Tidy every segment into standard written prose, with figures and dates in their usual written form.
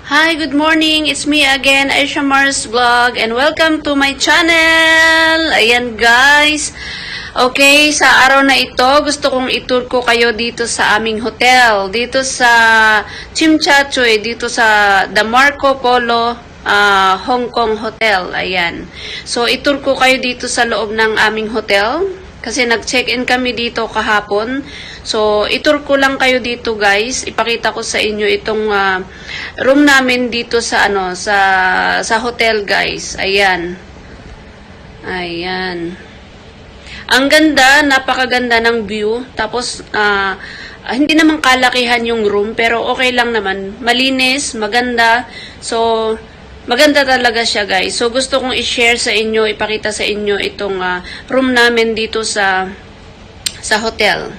Hi, good morning. It's me again, Aisha Mars Vlog, and welcome to my channel. Ayan guys. Okay, sa araw na ito, gusto kong itur ko kayo dito sa aming hotel. Dito sa Chimchachoy, dito sa The Marco Polo Hong Kong Hotel. Ayan. So, itur ko kayo dito sa loob ng aming hotel. Kasi nag-check-in kami dito kahapon. So, itur ko lang kayo dito guys. Ipakita ko sa inyo itong room namin dito sa sa hotel guys. Ayan. Ayan. Ang ganda, napakaganda ng view. Tapos hindi naman kalakihan yung room pero okay lang naman. Malinis, maganda. So, maganda talaga siya guys. So gusto kong i-share sa inyo, ipakita sa inyo itong room namin dito sa hotel.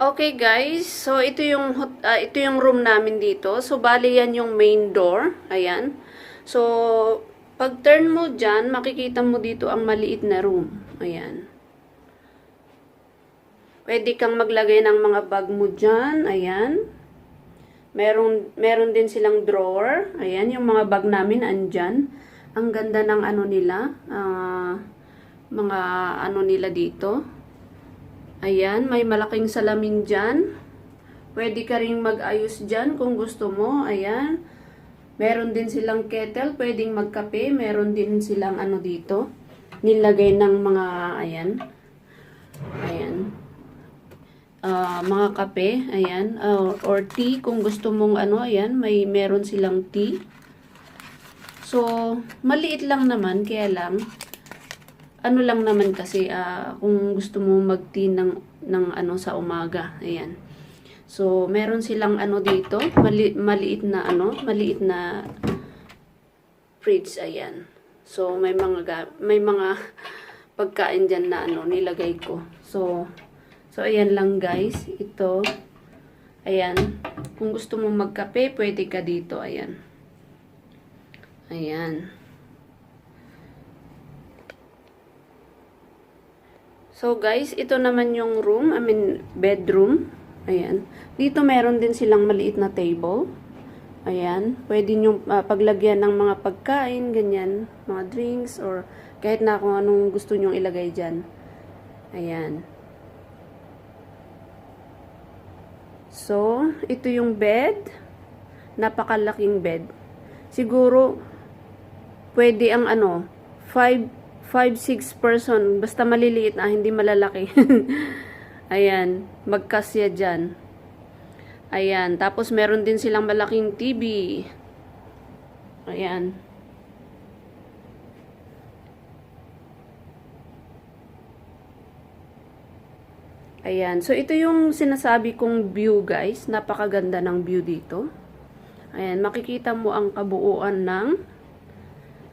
Okay guys, so ito yung room namin dito. So bali yan yung main door. Ayan. So pag turn mo dyan, makikita mo dito ang maliit na room. Ayan. Pwede kang maglagay ng mga bag mo dyan. Ayan. Meron din silang drawer. Ayan, yung mga bag namin andyan. Ang ganda ng ano nila. Mga ano nila dito. Ayan, may malaking salamin dyan. Pwede ka rin mag-ayos dyan kung gusto mo. Ayan. Meron din silang kettle. Pwedeng magkape. Meron din silang ano dito. Nilagay ng mga, ayan. Ayan. Mga kape, ayan, or tea kung gusto mong ano, ayan, meron silang tea. So, maliit lang naman, kaya lang, ano lang naman kasi, kung gusto mo mag-tea ng ano sa umaga, ayan. So, meron silang ano dito, maliit na fridge, ayan. So, may mga pagkain dyan na ano, nilagay ko. So, ayan lang guys. Ito. Ayan. Kung gusto mo magkape, pwede ka dito. Ayan. Ayan. So, guys, ito naman yung room. I mean, bedroom. Ayan. Dito meron din silang maliit na table. Ayan. Pwede nyo paglagyan ng mga pagkain, ganyan. Mga drinks, or kahit na kung anong gusto nyong ilagay dyan. Ayan. So, ito yung bed. Napakalaking bed. Siguro, pwede ang 5-6 person. Basta maliliit na, hindi malalaki. Ayan, magkasya dyan. Ayan, tapos meron din silang malaking TV. Ayan. Ayan. So, ito yung sinasabi kong view, guys. Napakaganda ng view dito. Ayan. Makikita mo ang kabuuan ng...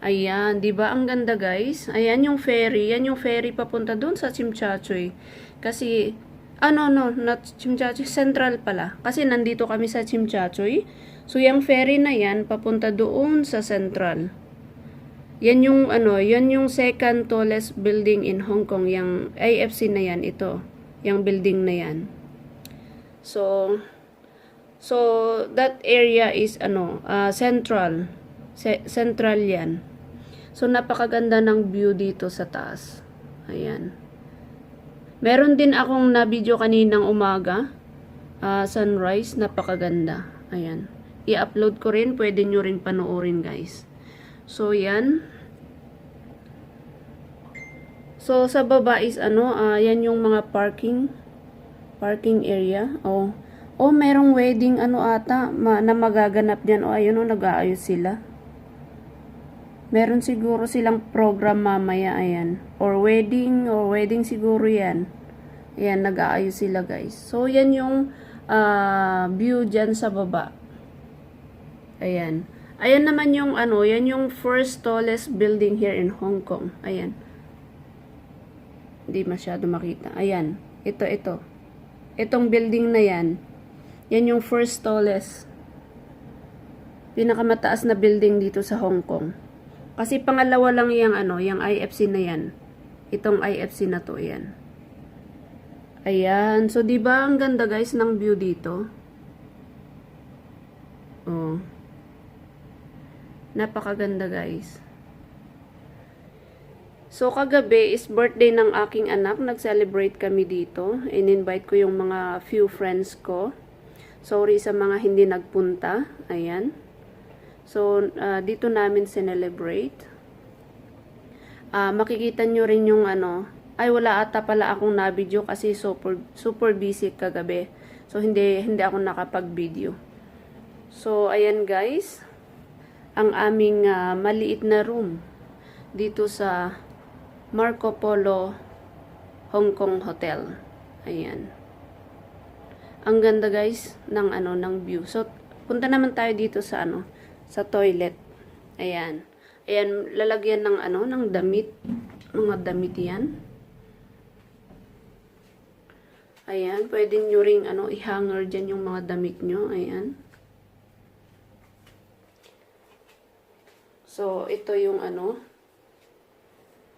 Ayan. Diba? Ang ganda, guys. Ayan yung ferry. Yan yung ferry papunta doon sa Chimchachoy. Kasi... no. Not Chimchachoy. Central pala. Kasi nandito kami sa Chimchachoy. So, yung ferry na yan, papunta doon sa Central. Yan yung, yan yung second tallest building in Hong Kong. Yung AFC na yan, ito. Yung building na yan. So that area is central. Central yan. So napakaganda ng view dito sa taas. Ayan. Meron din akong na-video kaninang umaga. Sunrise, napakaganda. Ayan. I-upload ko rin, pwede nyo rin panoorin guys. So yan. So, sa baba is yan yung mga parking area. Merong wedding ata na magaganap diyan. Ayun nag-aayos sila. Meron siguro silang program mamaya, ayan. Or wedding siguro yan. Ayan, nag-aayos sila, guys. So, yan yung view diyan sa baba. Ayan. Ayan naman yung yan yung first tallest building here in Hong Kong. Ayan. Hindi masyado makita. Ayan. Ito. Itong building na yan. Yan yung first tallest. Pinakamataas na building dito sa Hong Kong. Kasi pangalawa lang yung yung IFC na yan. Itong IFC na to, yan. Ayan. So, diba ang ganda guys ng view dito? Oh. Napakaganda guys. So kagabi is birthday ng aking anak. Nag-celebrate kami dito. In-invite ko yung mga few friends ko. Sorry sa mga hindi nagpunta. Ayan. So dito namin celebrate. Makikita nyo rin yung ano. Ay wala ata pala akong na-video kasi super busy kagabi. So hindi ako nakapag-video. So ayan guys. Ang aming maliit na room dito sa Marco Polo Hong Kong Hotel. Ayan. Ang ganda guys ng ng view. So punta naman tayo dito sa sa toilet. Ayan. Ayan, lalagyan ng ng damit. Mga damit 'yan. Ayan, pwede nyo ring i-hanger diyan yung mga damit nyo. Ayan. So ito yung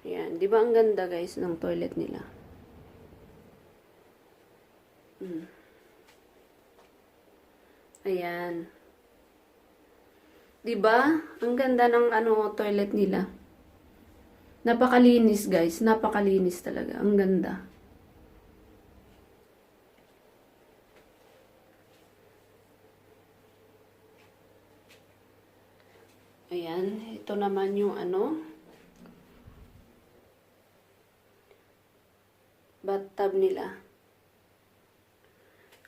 Ayan, 'di ba ang ganda guys ng toilet nila? Ayan. 'Di ba? Ang ganda ng toilet nila. Napakalinis guys, napakalinis talaga. Ang ganda. Ayan, ito naman yung bathtub nila.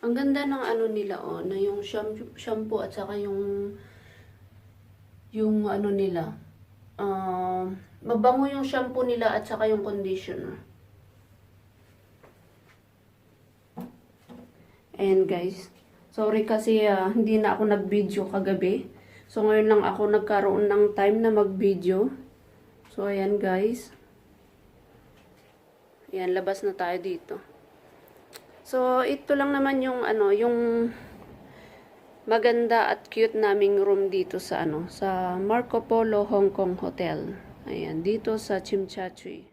Ang ganda ng nila na yung shampoo at saka yung nila. Mabango yung shampoo nila at saka yung conditioner. Ayan guys. Sorry kasi hindi na ako nag-video kagabi. So ngayon lang ako nagkaroon ng time na mag-video. So ayan guys. Ayan, labas na tayo dito. So, ito lang naman yung yung maganda at cute naming room dito sa sa Marco Polo Hong Kong Hotel. Ayan, dito sa Tsim Sha Tsui.